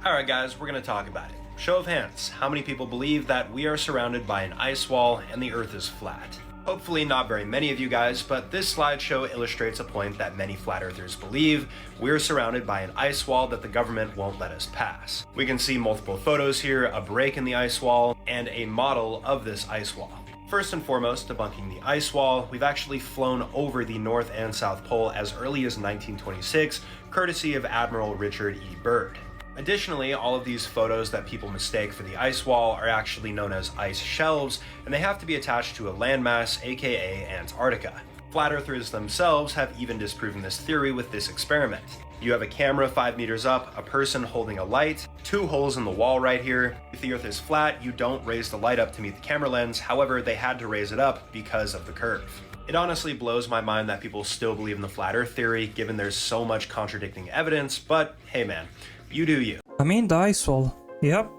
Alright guys, we're going to talk about it. Show of hands, how many people believe that we are surrounded by an ice wall and the earth is flat? Hopefully not very many of you guys, but this slideshow illustrates a point that many flat earthers believe: we're surrounded by an ice wall that the government won't let us pass. We can see multiple photos here, a break in the ice wall, and a model of this ice wall. First and foremost, debunking the ice wall, we've actually flown over the North and South Pole as early as 1926, courtesy of Admiral Richard E. Byrd. Additionally, all of these photos that people mistake for the ice wall are actually known as ice shelves, and they have to be attached to a landmass, aka Antarctica. Flat earthers themselves have even disproven this theory with this experiment. You have a camera 5 meters up, a person holding a light, 2 holes in the wall right here. If the earth is flat, you don't raise the light up to meet the camera lens, however, they had to raise it up because of the curve. It honestly blows my mind that people still believe in the flat earth theory, given there's so much contradicting evidence, but hey man, you do you. I mean, the ice wall, yep,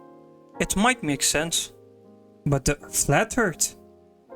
it might make sense, but the flat earth,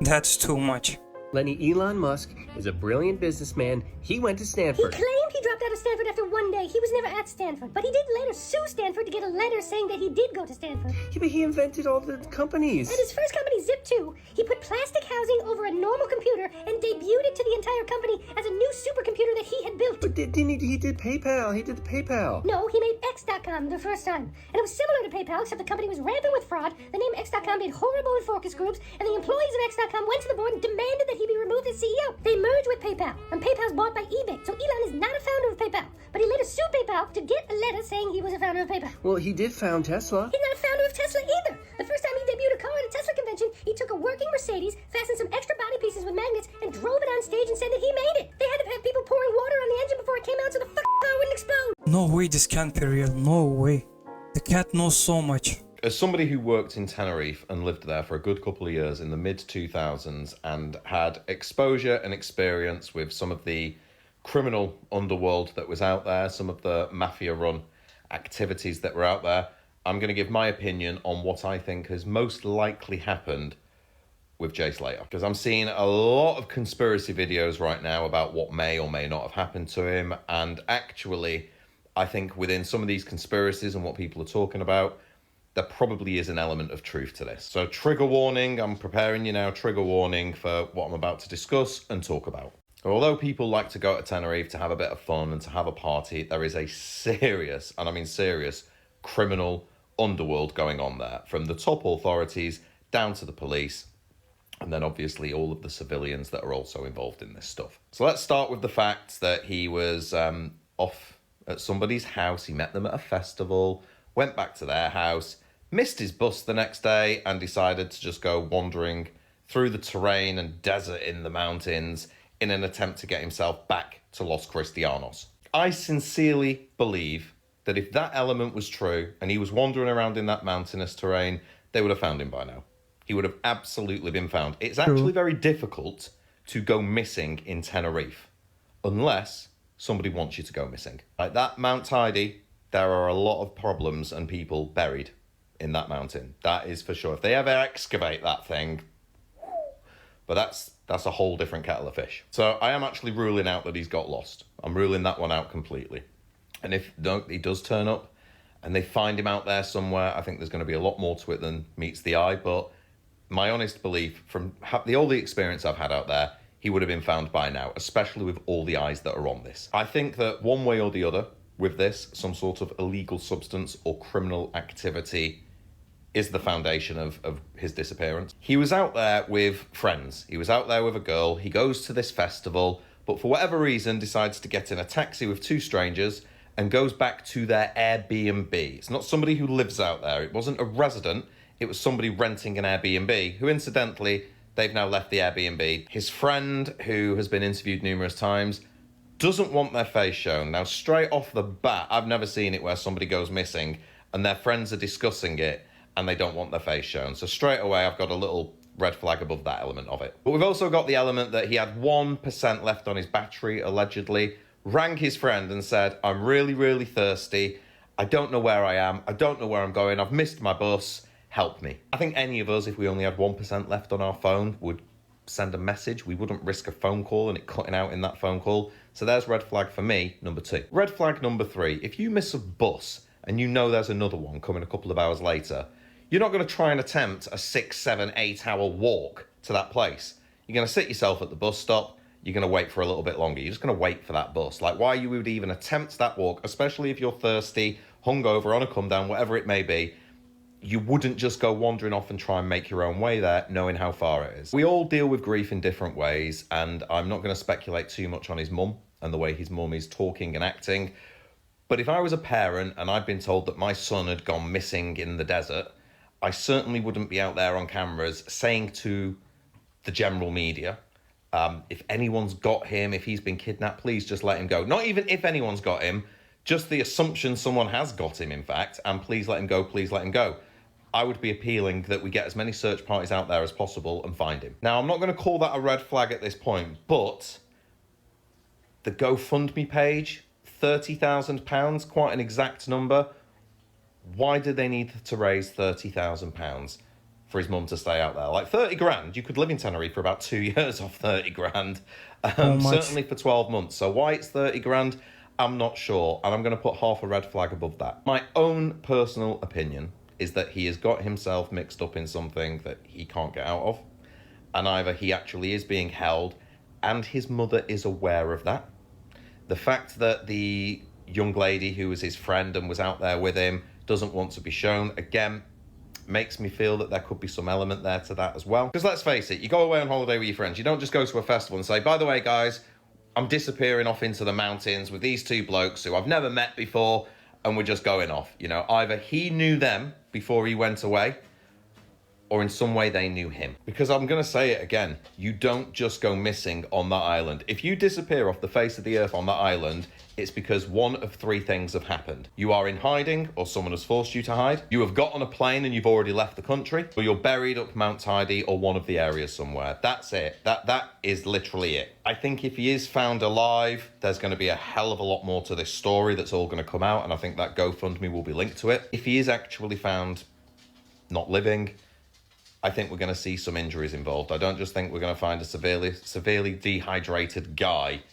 that's too much. Lenny, Elon Musk is a brilliant businessman. He went to Stanford. He claimed he dropped out of Stanford after one day. He was never at Stanford. But he did later sue Stanford to get a letter saying that he did go to Stanford. Yeah, but he invented all the companies. At his first company, Zip2, he put plastic housing over a normal computer and debuted it to the entire company as a new supercomputer that he had built. But didn't he did PayPal. He did the PayPal. No, he made X.com the first time. And it was similar to PayPal, except the company was rampant with fraud. The name X.com made horrible with focus groups, and the employees of X.com went to the board and demanded that he be removed as CEO. They merged with PayPal, and PayPal's bought by eBay. So Elon is not a founder of PayPal, but he later sued PayPal to get a letter saying he was a founder of PayPal. Well, he did found Tesla. He's not a founder of Tesla either. The first time he debuted a car at a Tesla convention, he took a working Mercedes, fastened some extra body pieces with magnets, and drove it on stage and said that he made it. They had to have people pouring water on the engine before it came out so the car wouldn't explode. No way this can't be real, no way. The cat knows so much. As somebody who worked in Tenerife and lived there for a good couple of years in the mid-2000s and had exposure and experience with some of the criminal underworld that was out there, some of the mafia-run activities that were out there, I'm going to give my opinion on what I think has most likely happened with Jay Slater. Because I'm seeing a lot of conspiracy videos right now about what may or may not have happened to him. And actually, I think within some of these conspiracies and what people are talking about, there probably is an element of truth to this. So trigger warning, I'm preparing you now, trigger warning for what I'm about to discuss and talk about. Although people like to go to Tenerife to have a bit of fun and to have a party, there is a serious, and I mean serious, criminal underworld going on there, from the top authorities down to the police, and then obviously all of the civilians that are also involved in this stuff. So let's start with the fact that he was off at somebody's house. He met them at a festival, went back to their house, missed his bus the next day, and decided to just go wandering through the terrain and desert in the mountains in an attempt to get himself back to Los Cristianos. I sincerely believe that if that element was true and he was wandering around in that mountainous terrain, they would have found him by now. He would have absolutely been found. It's actually very difficult to go missing in Tenerife unless somebody wants you to go missing. Like that Mount Tidy, there are a lot of problems and people buried in that mountain. That is for sure. If they ever excavate that thing, but that's a whole different kettle of fish. So I am actually ruling out that he's got lost. I'm ruling that one out completely. And if he does turn up and they find him out there somewhere, I think there's going to be a lot more to it than meets the eye. But my honest belief from all the experience I've had out there, he would have been found by now, especially with all the eyes that are on this. I think that one way or the other with this, some sort of illegal substance or criminal activity is the foundation of his disappearance. He was out there with friends. He was out there with a girl. He goes to this festival, but for whatever reason decides to get in a taxi with 2 strangers and goes back to their Airbnb. It's not somebody who lives out there. It wasn't a resident. It was somebody renting an Airbnb, who incidentally, they've now left the Airbnb. His friend, who has been interviewed numerous times, doesn't want their face shown. Now, straight off the bat, I've never seen it where somebody goes missing and their friends are discussing it and they don't want their face shown. So straight away, I've got a little red flag above that element of it. But we've also got the element that he had 1% left on his battery, allegedly, rang his friend and said, I'm really, really thirsty. I don't know where I am. I don't know where I'm going. I've missed my bus. Help me. I think any of us, if we only had 1% left on our phone, would send a message. We wouldn't risk a phone call and it cutting out in that phone call. So there's red flag for me, number 2. Red flag number 3, if you miss a bus and you know there's another one coming a couple of hours later, you're not going to try and attempt a 6, 7, 8 hour walk to that place. You're going to sit yourself at the bus stop. You're going to wait for a little bit longer. You're just going to wait for that bus. Like, why you would even attempt that walk, especially if you're thirsty, hungover, on a come down, whatever it may be, you wouldn't just go wandering off and try and make your own way there, knowing how far it is. We all deal with grief in different ways, and I'm not going to speculate too much on his mum and the way his mum is talking and acting. But if I was a parent and I'd been told that my son had gone missing in the desert, I certainly wouldn't be out there on cameras saying to the general media, if anyone's got him, if he's been kidnapped, please just let him go. Not even if anyone's got him, just the assumption someone has got him, in fact, and please let him go, please let him go. I would be appealing that we get as many search parties out there as possible and find him. Now, I'm not going to call that a red flag at this point, but the GoFundMe page, £30,000, quite an exact number. Why did they need to raise £30,000 for his mum to stay out there? Like 30 grand, you could live in Tenerife for about 2 years off 30 grand, certainly for 12 months. So why it's 30 grand, I'm not sure. And I'm going to put half a red flag above that. My own personal opinion is that he has got himself mixed up in something that he can't get out of. And either he actually is being held and his mother is aware of that. The fact that the young lady who was his friend and was out there with him doesn't want to be shown, again, makes me feel that there could be some element there to that as well. Because let's face it, you go away on holiday with your friends, you don't just go to a festival and say, by the way, guys, I'm disappearing off into the mountains with these two blokes who I've never met before, and we're just going off. You know, either he knew them before he went away, or in some way they knew him. Because I'm going to say it again, you don't just go missing on that island. If you disappear off the face of the earth on that island, it's because one of three things have happened. You are in hiding, or someone has forced you to hide. You have got on a plane and you've already left the country, or you're buried up Mount Tidy or one of the areas somewhere. That's it. That is literally it. I think if he is found alive, there's going to be a hell of a lot more to this story that's all going to come out, and I think that GoFundMe will be linked to it. If he is actually found not living, I think we're going to see some injuries involved. I don't just think we're going to find a severely dehydrated guy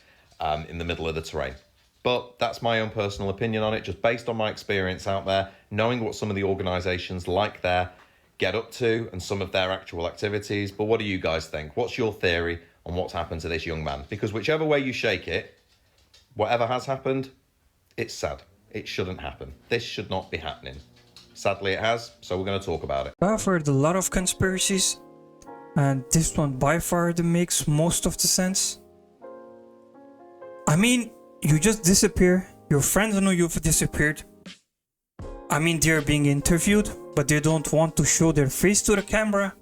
in the middle of the terrain. But that's my own personal opinion on it, just based on my experience out there, knowing what some of the organisations like there get up to and some of their actual activities. But what do you guys think? What's your theory on what's happened to this young man? Because whichever way you shake it, whatever has happened, it's sad. It shouldn't happen. This should not be happening. Sadly, it has, so we're going to talk about it. I've heard a lot of conspiracies, and this one by far that makes most of the sense. I mean, you just disappear, your friends know you've disappeared. I mean, they're being interviewed, but they don't want to show their face to the camera.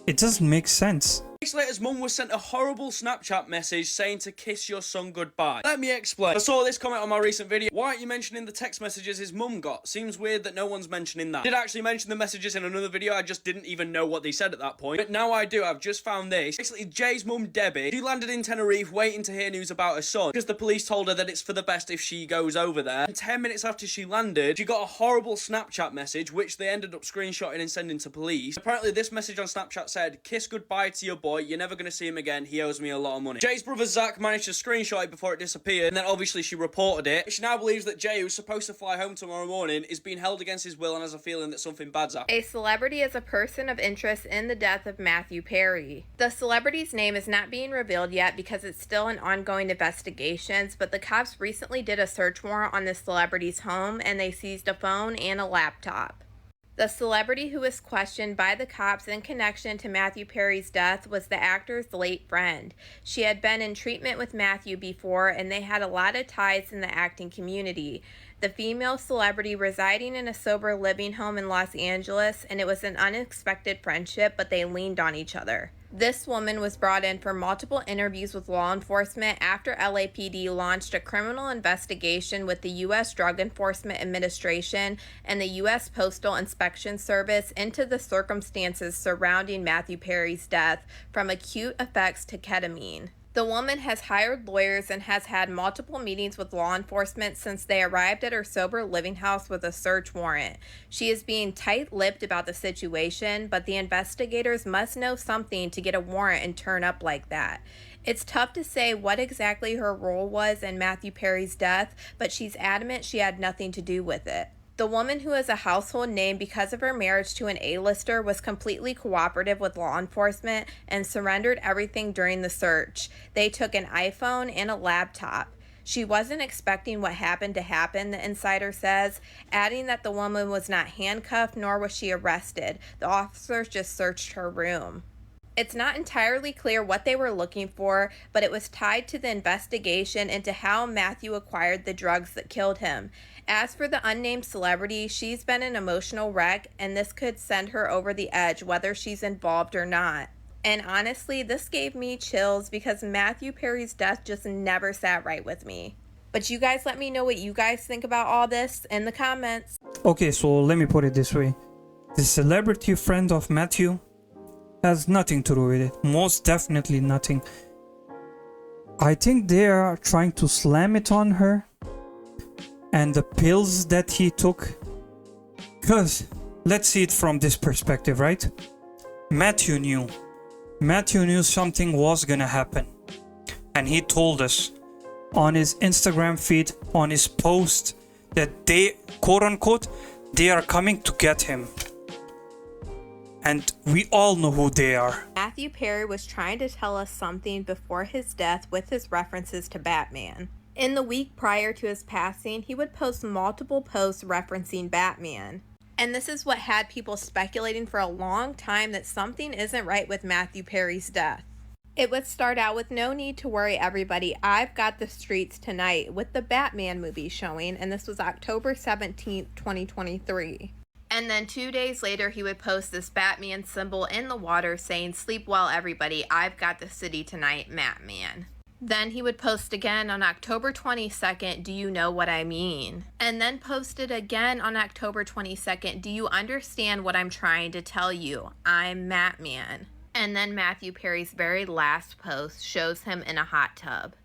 It doesn't make sense. Slater's mum was sent a horrible Snapchat message saying to kiss your son goodbye. Let me explain. I saw this comment on my recent video. Why aren't you mentioning the text messages his mum got? Seems weird that no one's mentioning that. I did actually mention the messages in another video, I just didn't even know what they said at that point. But now I do, I've just found this. Basically, Jay's mum, Debbie, she landed in Tenerife waiting to hear news about her son because the police told her that it's for the best if she goes over there. And 10 minutes after she landed, she got a horrible Snapchat message, which they ended up screenshotting and sending to police. Apparently, this message on Snapchat said, kiss goodbye to your boy, you're never going to see him again, he owes me a lot of money. Jay's brother Zach managed to screenshot it before it disappeared, and then obviously she reported it. She now believes that Jay, who's supposed to fly home tomorrow morning, is being held against his will and has a feeling that something bad's happened. A celebrity is a person of interest in the death of Matthew Perry. The celebrity's name is not being revealed yet because it's still in ongoing investigations, but the cops recently did a search warrant on the celebrity's home and they seized a phone and a laptop. The celebrity who was questioned by the cops in connection to Matthew Perry's death was the actor's late friend. She had been in treatment with Matthew before, and they had a lot of ties in the acting community. The female celebrity residing in a sober living home in Los Angeles, and it was an unexpected friendship, but they leaned on each other. This woman was brought in for multiple interviews with law enforcement after LAPD launched a criminal investigation with the U.S. Drug Enforcement Administration and the U.S. Postal Inspection Service into the circumstances surrounding Matthew Perry's death, from acute effects to ketamine. The woman has hired lawyers and has had multiple meetings with law enforcement since they arrived at her sober living house with a search warrant. She is being tight-lipped about the situation, but the investigators must know something to get a warrant and turn up like that. It's tough to say what exactly her role was in Matthew Perry's death, but she's adamant she had nothing to do with it. The woman, who is a household name because of her marriage to an A-lister, was completely cooperative with law enforcement and surrendered everything during the search. They took an iPhone and a laptop. She wasn't expecting what happened to happen, the insider says, adding that the woman was not handcuffed nor was she arrested. The officers just searched her room. It's not entirely clear what they were looking for, but it was tied to the investigation into how Matthew acquired the drugs that killed him. As for the unnamed celebrity, she's been an emotional wreck, and this could send her over the edge whether she's involved or not. And honestly, this gave me chills because Matthew Perry's death just never sat right with me. But you guys let me know what you guys think about all this in the comments. Okay, so let me put it this way. The celebrity friend of Matthew has nothing to do with it. Most definitely nothing. I think they are trying to slam it on her and the pills that he took. Because let's see it from this perspective, right? Matthew knew something was gonna happen, and he told us on his Instagram feed, on his post, that they, quote unquote, they are coming to get him. And we all know who they are. Matthew Perry was trying to tell us something before his death with his references to Batman. In the week prior to his passing, he would post multiple posts referencing Batman. And this is what had people speculating for a long time that something isn't right with Matthew Perry's death. It would start out with "No need to worry, everybody, I've got the streets tonight," with the Batman movie showing, and this was October 17th, 2023. And then 2 days later, he would post this Batman symbol in the water saying, "Sleep well, everybody, I've got the city tonight, Batman." Then he would post again on October 22nd, "Do you know what I mean?" And then posted again on October 22nd, "Do you understand what I'm trying to tell you? I'm Batman." And then Matthew Perry's very last post shows him in a hot tub.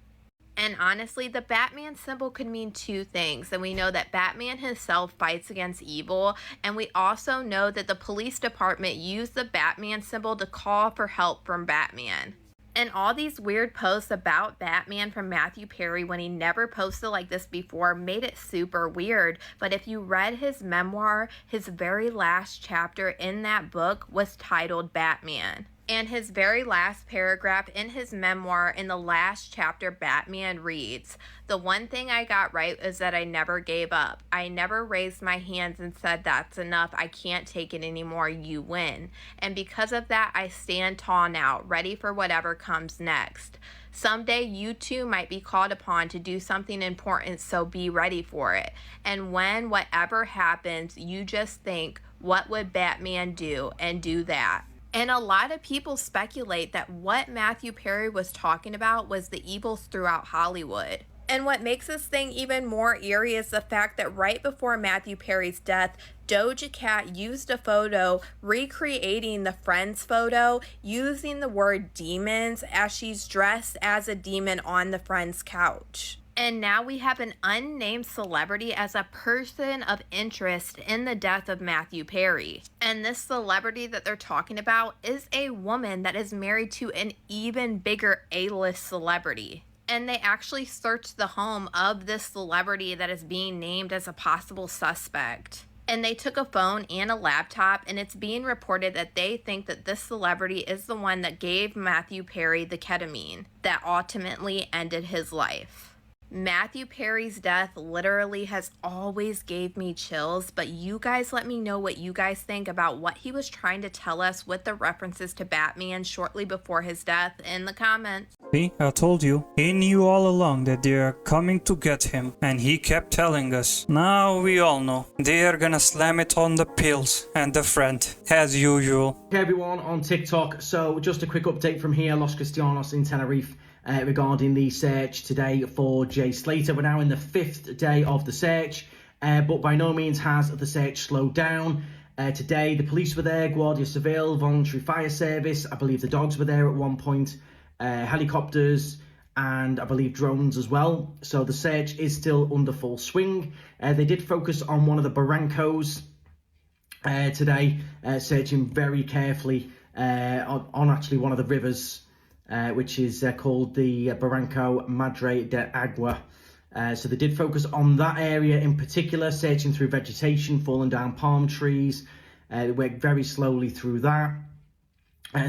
And honestly, the Batman symbol could mean two things. And we know that Batman himself fights against evil. And we also know that the police department used the Batman symbol to call for help from Batman. And all these weird posts about Batman from Matthew Perry when he never posted like this before made it super weird. But if you read his memoir, his very last chapter in that book was titled Batman. And his very last paragraph in his memoir in the last chapter, Batman, reads, "The one thing I got right is that I never gave up. I never raised my hands and said, 'That's enough. I can't take it anymore. You win.' And because of that, I stand tall now, ready for whatever comes next. Someday you too might be called upon to do something important, so be ready for it. And when whatever happens, you just think, what would Batman do? And do that." And a lot of people speculate that what Matthew Perry was talking about was the evils throughout Hollywood. And what makes this thing even more eerie is the fact that right before Matthew Perry's death, Doja Cat used a photo recreating the Friends photo using the word demons as she's dressed as a demon on the Friends couch. And now we have an unnamed celebrity as a person of interest in the death of Matthew Perry. And this celebrity that they're talking about is a woman that is married to an even bigger A-list celebrity. And they actually searched the home of this celebrity that is being named as a possible suspect. And they took a phone and a laptop, and it's being reported that they think that this celebrity is the one that gave Matthew Perry the ketamine that ultimately ended his life. Matthew Perry's death literally has always gave me chills, but you guys let me know what you guys think about what he was trying to tell us with the references to Batman shortly before his death in the comments. See, I told you. He knew all along that they are coming to get him, and he kept telling us. Now we all know. They are gonna slam it on the pills and the friend, as usual. Hey everyone on TikTok, so just a quick update from here, Los Cristianos in Tenerife. Regarding the search today for Jay Slater. We're now in the 5th day of the search, but by no means has the search slowed down. Today, the police were there, Guardia Civil, Voluntary Fire Service, I believe the dogs were there at one point, helicopters, and I believe drones as well. So the search is still under full swing. They did focus on one of the barrancos today, searching very carefully on actually one of the rivers, which is called the Barranco Madre de Agua. So they did focus on that area in particular, searching through vegetation, falling down palm trees. They worked very slowly through that.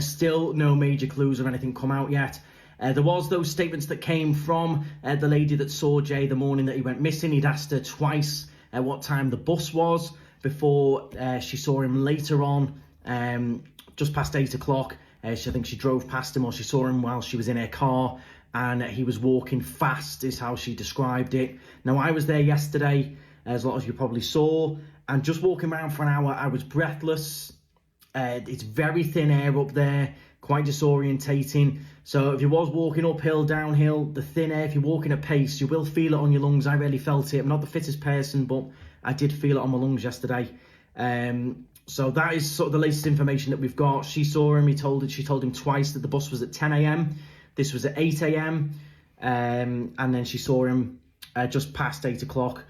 Still no major clues or anything come out yet. There was those statements that came from the lady that saw Jay the morning that he went missing. He'd asked her twice what time the bus was before she saw him later on, just past 8 o'clock. I think she drove past him, or she saw him while she was in her car, and he was walking fast is how she described it. Now, I was there yesterday, as a lot of you probably saw, and just walking around for an hour, I was breathless. It's very thin air up there, quite disorientating. So if you was walking uphill, downhill, the thin air, if you're walking at pace, you will feel it on your lungs. I really felt it. I'm not the fittest person, but I did feel it on my lungs yesterday. So that is sort of the latest information that we've got. She saw him. She told him twice that the bus was at 10 a.m. This was at 8 a.m. And then she saw him just past 8 o'clock.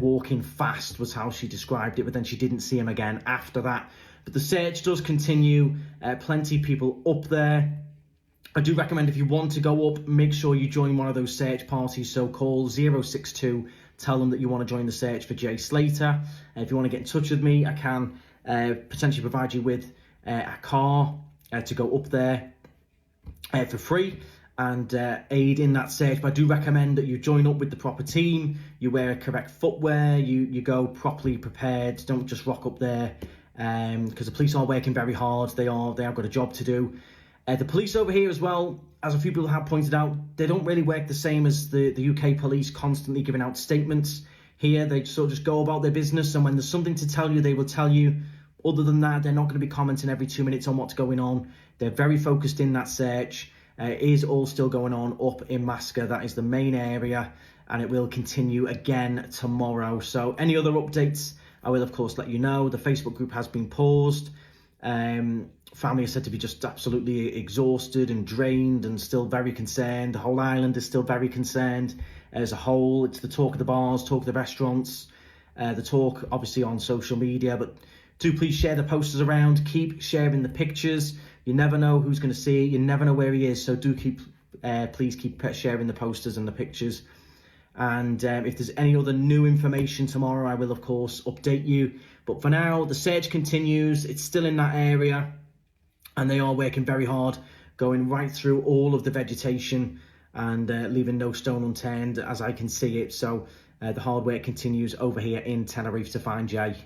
Walking fast was how she described it, but then she didn't see him again after that. But the search does continue. Plenty of people up there. I do recommend, if you want to go up, make sure you join one of those search parties. So call 062, tell them that you want to join the search for Jay Slater. If you want to get in touch with me, I can potentially provide you with a car to go up there for free and aid in that search. But I do recommend that you join up with the proper team, you wear correct footwear, you go properly prepared. Don't just rock up there, because the police are working very hard. They have got a job to do. The police over here as well, as a few people have pointed out, they don't really work the same as the UK police, constantly giving out statements. Here, they sort of just go about their business, and when there's something to tell you, they will tell you. Other than that, they're not going to be commenting every 2 minutes on what's going on. They're very focused in that search. It is all still going on up in Masker. That is the main area, and it will continue again tomorrow. So any other updates, I will, of course, let you know. The Facebook group has been paused. Family are said to be just absolutely exhausted and drained and still very concerned. The whole island is still very concerned as a whole. It's the talk of the bars, talk of the restaurants, the talk obviously on social media. But do please share the posters around. Keep sharing the pictures. You never know who's going to see it. You never know where he is. So do please keep sharing the posters and the pictures. And if there's any other new information tomorrow, I will, of course, update you. But for now, the search continues. It's still in that area, and they are working very hard, going right through all of the vegetation and leaving no stone unturned, as I can see it. So the hard work continues over here in Tenerife to find Jay.